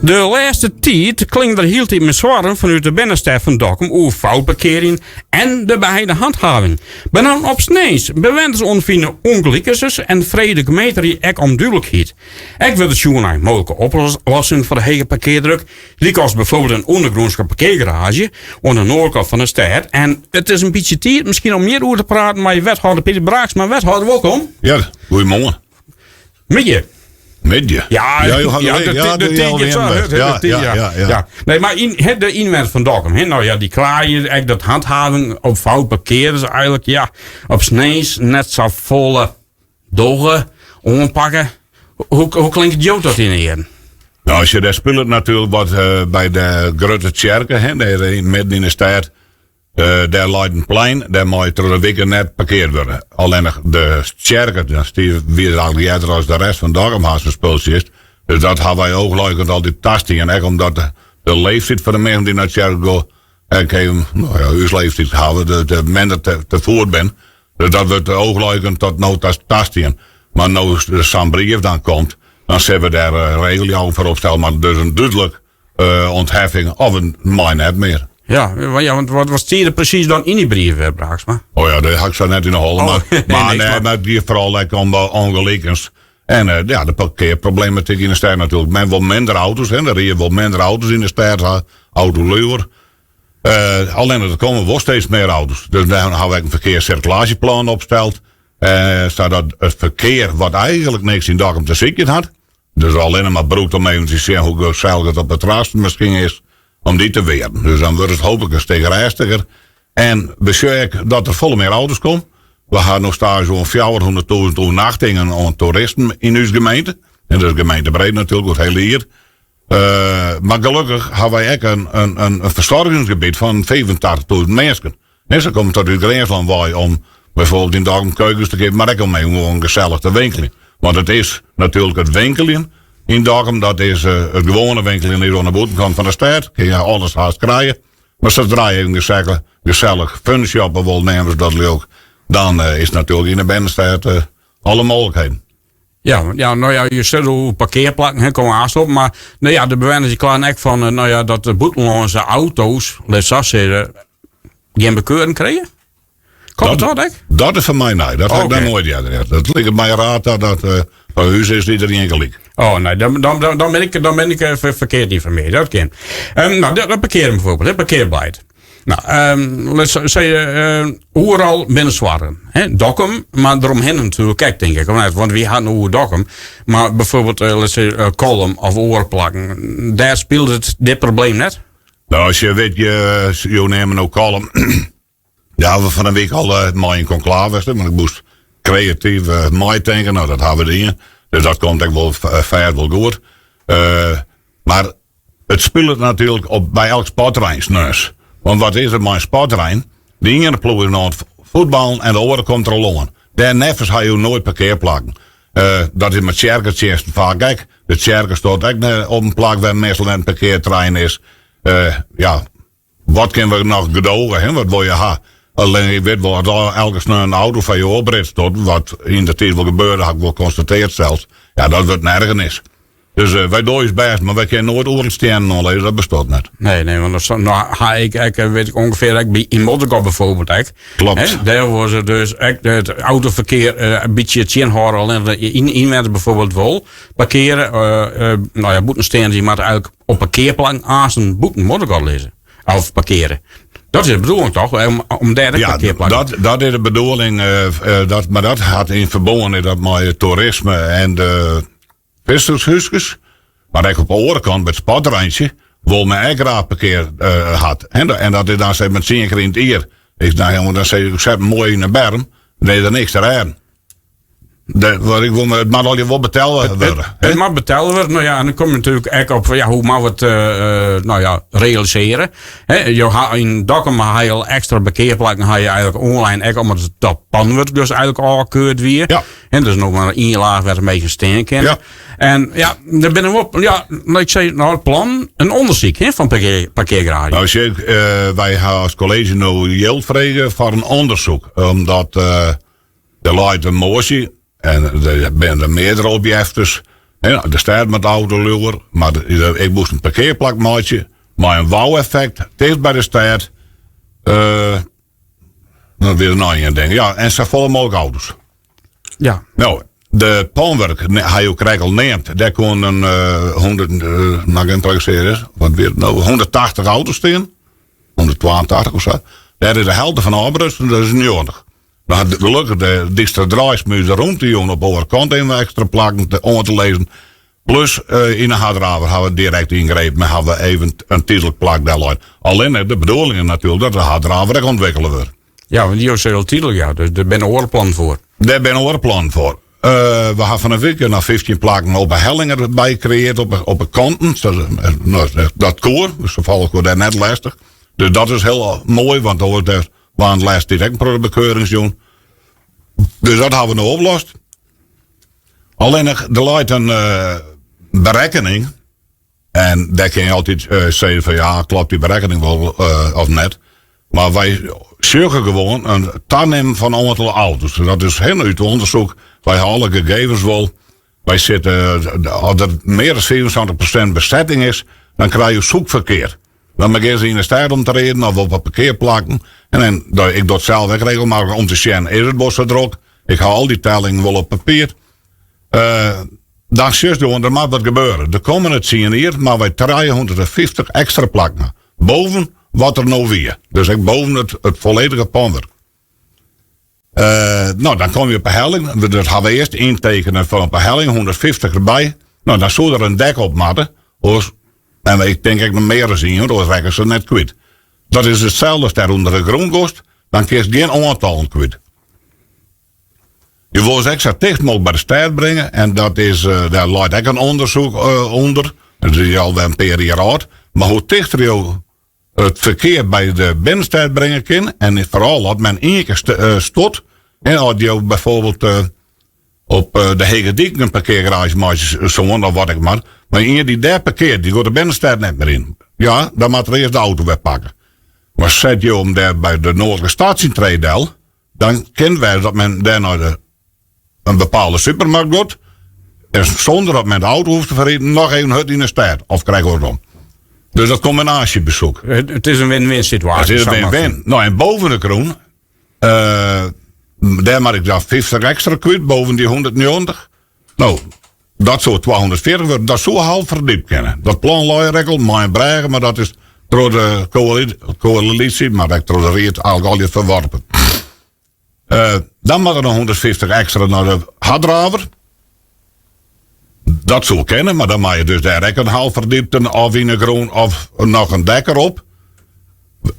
De laatste tijd klinkt er heel tijd met zwarren vanuit de binnenstad van Dokkum over foutparkering en de beheerde handhaving. Maar dan op snees bewenden ze onvinden ongelijkers en vrede gemeente ek om duidelijkheid. Ik wil de zoeken naar mogelijke oplossingen voor de hege parkeerdruk. Die als bijvoorbeeld een ondergrondse parkeergarage aan de noordkant van de stad. En het is een beetje tijd misschien om meer over te praten met je wethouder Pieter Braaksma. Wethouder, welkom. Ja, goedemorgen. Met je. Met je? Ja, ja. Nee, maar de inwet van Dokkum, nou ja, die kraaien, dat handhaving op fout parkeren is eigenlijk, ja, op snees net zo volle doggen, onpakken. Hoe klinkt het jou dat in hier? Nou, als je daar speelt natuurlijk wat bij de grote kerken, daar midden in de stad, daar leidt een plein, daar moet je door de weken net parkeerd worden. Alleen de kerken, die weer eigenlijk eerder als de rest van Dokkum haast een spulsje is. Dus dat hebben wij ook leuk altijd tasting. En echt omdat de leeftijd van de mensen die naar de kerk gaan, ik heb uw leeftijd houden, de minder te voort ben. Dus dat wordt ook leuk tot nou tasting. Maar nou de Sambrief dan komt, dan zullen we daar regel voor opstellen. Maar dus een duidelijk ontheffing of een mine heb meer. Ja, want wat was het precies dan in die brief, Braaksma? Oh ja, dat had ik zo net in de hol. Maar die vooral lekker om de ongelijkens. En de parkeerproblematiek in de stad natuurlijk. Men wil minder auto's, er rijden wel minder auto's in de stad, autoluwer. Alleen er komen wel steeds meer auto's. Dus daar hebben we een verkeerscirculatieplan opgesteld. Zodat het verkeer, wat eigenlijk niks in Dokkum te zieken had. Dus alleen maar brood om even te zien hoe gezellig het op het terras misschien is. Om die te weren. Dus dan wordt het hopelijk een stuk rustiger. En we dat er volle meer auto's komen. We gaan nog staan zo'n 400.000 overnachtingen aan toeristen in onze gemeente. En dat is gemeentebreed natuurlijk, het hele hier. Maar gelukkig hebben wij ook een verzorgingsgebied van 85.000 mensen. En ze komen tot uit Grensland waar om bijvoorbeeld in Dokkum keukens te geven, maar ook om gewoon gezellig te winkelen. Want het is natuurlijk het winkelen in Dokkum, dat is het gewone winkelen hier aan de buitenkant van de stad. Kun je alles haast krijgen. Maar zodra je een gezellig funshoppen wil nemen, dat leuk. Dan is natuurlijk in de binnenstad alle mogelijkheden. Ja, nou ja, je zult hoe parkeerplakken komen aanstop. Maar nou ja, de bewoners klaar echt van dat de buitenlandse auto's, laat zo zeggen, geen bekeuring krijgen. Komt dat echt? Dat is van mij nee. Dat heb ik dan nooit gehad. Dat ligt op mijn raad dat van huis is iedereen gelijk. Oh nee, dan ben ik verkeerd informeerd. Dat kan. Nou, dat parkeren bijvoorbeeld, hè, parkeerbeleid. Nou, laten we zeggen, overal binnen Zwarren. Dokkum, maar eromheen natuurlijk, kijk denk ik. Want wie had nu Dokkum? Maar bijvoorbeeld, laten we zeggen, Kolm of oorplakken. Daar speelt het dit probleem net. Nou, als je weet, je neemt nou Kolm. Ja, we van een week al maar in conclave, maar ik moest creatief mooi denken. Nou, dat hebben we hier. Dus dat komt echt wel ver wel goed. Maar het speelt natuurlijk bij elk sportterrein neus. Want wat is het mijn sportterrein? De ene ploeg is naar het voetbal en de andere komt er al aan. Daar neffens ga je nooit parkeerplakken. Dat is met circuitjes vaak. Kijk, de circuit staat ook op een plak waar meestal een parkeerterrein is. Wat kunnen we nog gedogen? Hè? Wat wil je hebben? Alleen je weet wel, dat elke snel een auto van je oprit stond, wat in de tijd wel gebeurde, had ik wel constateerd zelfs. Ja, dat wordt nergens. Dus wij doen het best, maar wij kunnen nooit overstenen alleen, dat bestaat net. Nee, want dan weet ik ongeveer, in Motterkop bijvoorbeeld. Klopt. Daar was het dus het autoverkeer een beetje het inhouden, alleen inwenden bijvoorbeeld wel. Parkeren, boetensteen, die moet eigenlijk op parkeerplan aan zijn boeten Motterkop lezen. Of parkeren. Dat is de bedoeling toch? Om derde parkeerplakken. Dat is de bedoeling. Maar dat had in verbonden dat met toerisme en de vissershuisjes. Maar ik op de andere kant met het sportterreintje wil men ook graag parkeer had. En dat is dan zeg met 10 keer in het eer. Dan zeg ik zet mooi in de berm. Dan is er niks te rijden. Het mag al je wel betalen worden. Het mag betalen worden. Nou ja, en dan kom je natuurlijk echt op hoe mag het realiseren. In Dokkum ga je al extra parkeerplakken, ga je eigenlijk online echt omdat het dat pan wordt dus eigenlijk al keurt weer. Ja. En dus nog maar een laag werd een beetje steen kennen. Ja. En ja, daar ben ik op. Ja, ik zei nou het plan, een onderzoek van parkeergarage. Nou, wij gaan als college nou geld vragen voor een onderzoek, omdat er leidt een motie. En er zijn er meerdere objecten Ja, de stad met de auto luwer, maar ik moest een parkeerplak maken. Maar een wow-effect, dicht bij de stad. Dan weer een ding. Ja, en ze volle mogelijk auto's. Ja. Nou, de palmwerk, hij ook al neemt, daar kon een 180 auto's staan. 182 of zo. Daar is de helft van Abrus, dat is niet nodig. Maar gelukkig, de dichtste draaismuis rond die jongen op de overkant even extra plakken om te lezen. Plus in de Hadraver hebben we direct ingrepen en hebben we even een titelplak daaruit. Alleen de bedoeling is natuurlijk dat de Hadraver ontwikkelen wordt. Ja, want die is heel titel, ja. Dus daar ben een oorplan voor. Daar ben een oorplan voor. We hebben van een week naar 15 plakken op een helling erbij gecreëerd op de kanten. Dat koor, dus toevallig wordt dat net lastig. Dus dat is heel mooi, want we waren laatst direct een bekeuring. Dus dat hebben we nu opgelost. Alleen er leidt een berekening. En daar kun je altijd zeggen van ja, klopt die berekening wel of net. Maar wij zoeken gewoon een tandem van aantal auto's. Dat is heel uit onderzoek. Wij hebben alle gegevens wel. Wij zitten, als er meer dan 27% bezetting is, dan krijg je zoekverkeer. Dan begin je in de stad om te rijden of op een parkeerplakken. En dan, ik doe het zelf ook regelmatig om te zien, is het bos zo druk? Ik hou al die tellingen wel op papier. Dan zie je er maar wat gebeuren. Er komen het zien hier, maar wij 350 extra plakken. Boven wat er nou weer. Dus ik boven het volledige panwerk. Nou, dan kom je op een helling. Dat gaan we eerst intekenen van op een helling, 150 erbij. Nou, dan zou er een dek op matten. En ik denk ik nog meer zien, hoor, dan rekken ze net kwijt. Dat is hetzelfde als daar onder de grond kost. Dan kun je geen aantal kwijt. Je wil ze extra dicht mogelijk bij de stad brengen. En dat is, daar leidt ook een onderzoek onder. Dat is al wel een paar jaar oud. Maar hoe dichter je het verkeer bij de binnenstad brengen kan. En vooral dat men één keer stot. En als je bijvoorbeeld op de Hegediek een parkeergarage maakt, of wat ik maar. Maar iemand die daar parkeert, die gaat de binnenstad net meer in. Ja, dan moet er eerst de auto wegpakken. Maar zet je hem daar bij de Noordelijke Statientredel, dan kennen wij dat men daar naar een bepaalde supermarkt gaat. En zonder dat men de auto hoeft te verrijden, nog even hut in de stad. Of krijgen we het om. Dus dat combinatiebezoek. Het is een win-win situatie. Het is een win-win. Nou, en boven de kroon, daar maak ik dan 50 extra kwijt, boven die 190. Nou, dat zou 240 worden. Dat zou half verdiept kennen. Dat plan Looirekkel, mijn bregen, maar dat is door de coalitie, maar ik door de reet al je verworpen. Dan mag er nog 150 extra naar de Hadraver. Dat zou kennen, maar dan mag je dus daar een half verdiepte of in een groen of nog een dek erop.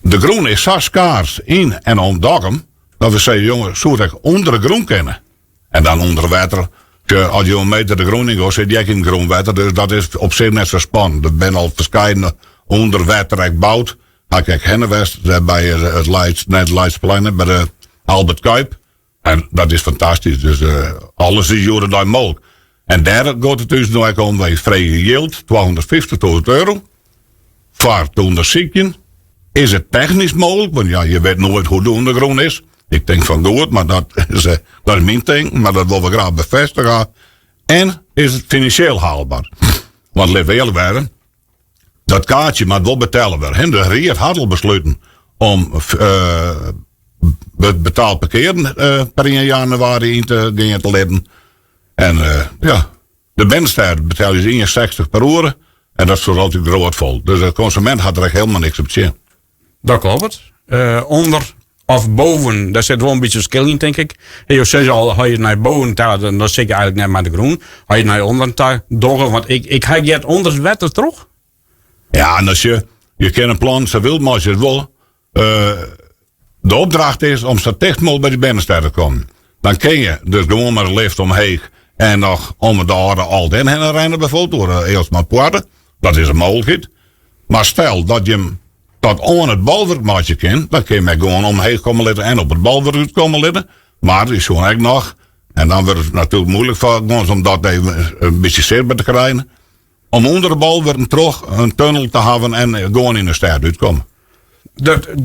De groen is zo schaars in en om Dokkum, dat we zeggen, jongen, zou ik onder de groen kennen. En dan onder water, als je een meter de groen in gaat, zit je in groen water, dus dat is op zich net zo spannend. Er ben al verschillende onder water gebouwd. Nou, kijk, Hennewest, bij het Leidsplein, bij de Albert Kuip. En dat is fantastisch, dus alles is hier daar mogelijk. En daar gaat het dus nog om bij vrije yield, €250.000. Voor de onderzoeken is het technisch mogelijk, want ja, je weet nooit hoe de ondergrond is. Ik denk van goed, maar dat is mijn ding, maar dat willen we graag bevestigen. En is het financieel haalbaar? Want laten we eerlijk werden, dat kaartje moet wel betalen worden. En de Riet had al besloten om betaald parkeren per 1 januari in te leiden. En ja, de binnenstad betaal je 61 per uur. En dat is zo altijd groot vol. Dus de consument had er echt helemaal niks op zien. Dat klopt. Onder of boven, daar zit wel een beetje skill in, denk ik. En je zegt al, ga je naar boven, dan zit je eigenlijk net met de groen. Ga je naar onder, doggen, want ik ga je het onder het wetter terug. Ja, en als je kent een plan, ze wil, maar als je het wil. De opdracht is om zo dicht mogelijk bij die binnenstad te komen. Dan kun je dus gewoon maar een lift omheen. En nog om de orde al den heen rijden bijvoorbeeld, door Eelsma Poorten. Dat is een mogelijkheid. Maar stel dat je hem tot aan het balwerk maatje kent, dan kun je mij gewoon omheen komen liggen en op het balwerk uit komen liggen. Maar die is gewoon echt nog. En dan wordt het natuurlijk moeilijk voor ons om dat even een beetje zichtbaar te krijgen. Om onder de balwerk terug een tunnel te hebben en gewoon in de stad uitkomen.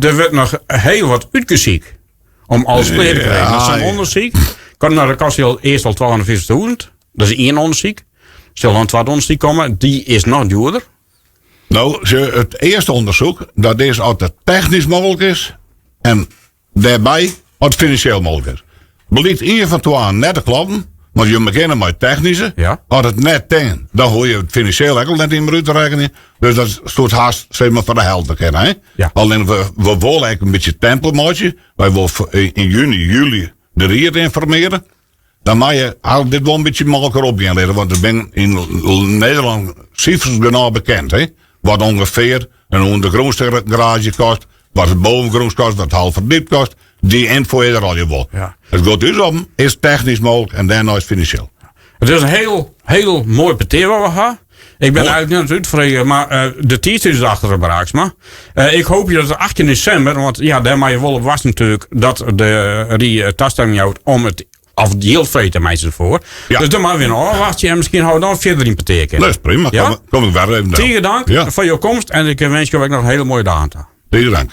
Er wordt nog heel wat uitgeziek om alles te krijgen. Ja, dat is een onderzoek. Kan naar de kast eerst al 250.000. Dat is 1 onderzoek. zullen wat ons die komen, die is nog duurder. Nou, het eerste onderzoek, dat is als het technisch mogelijk is. En daarbij als het financieel mogelijk is. Blijkt één van twee net te kloppen. Maar je beginnen met technische. Ja. Als het net tegen, dan hoor je het financieel ook net in mijn te rekenen. Dus dat stoot haast, zeg maar, voor de helft te kennen. Hè? Ja. Alleen we willen eigenlijk een beetje tempelmaatje. Wij willen in juni, juli de rier informeren. Dan mag je al dit wel een beetje makkelijker op gaan leren. Want er ben in Nederland cijfers genoeg bekend. Hè? Wat ongeveer een ondergrondse garage kost. Wat het bovengrond kost, wat het half verdiep kost. Die info je er al je wil. Ja. Het gaat dus om, is technisch mogelijk en daarna is financieel. Het is een heel mooi peteer wat we gaan. Ik ben eigenlijk niet uitvreden, maar de tijd is achter de Braaksma. Ik hoop je dat het 18 december, want ja, daar mag je wel op was natuurlijk, dat die taststelling houdt om het of die heel vrij te meisje voor. Ja. Dus dan maar weer een wachtje en misschien houden we dan verder in peteer. Dat is prima, ja? kom ik weer even. Tegen dank voor je komst en ik wens je ook nog een hele mooie dag aan. Tegen dank.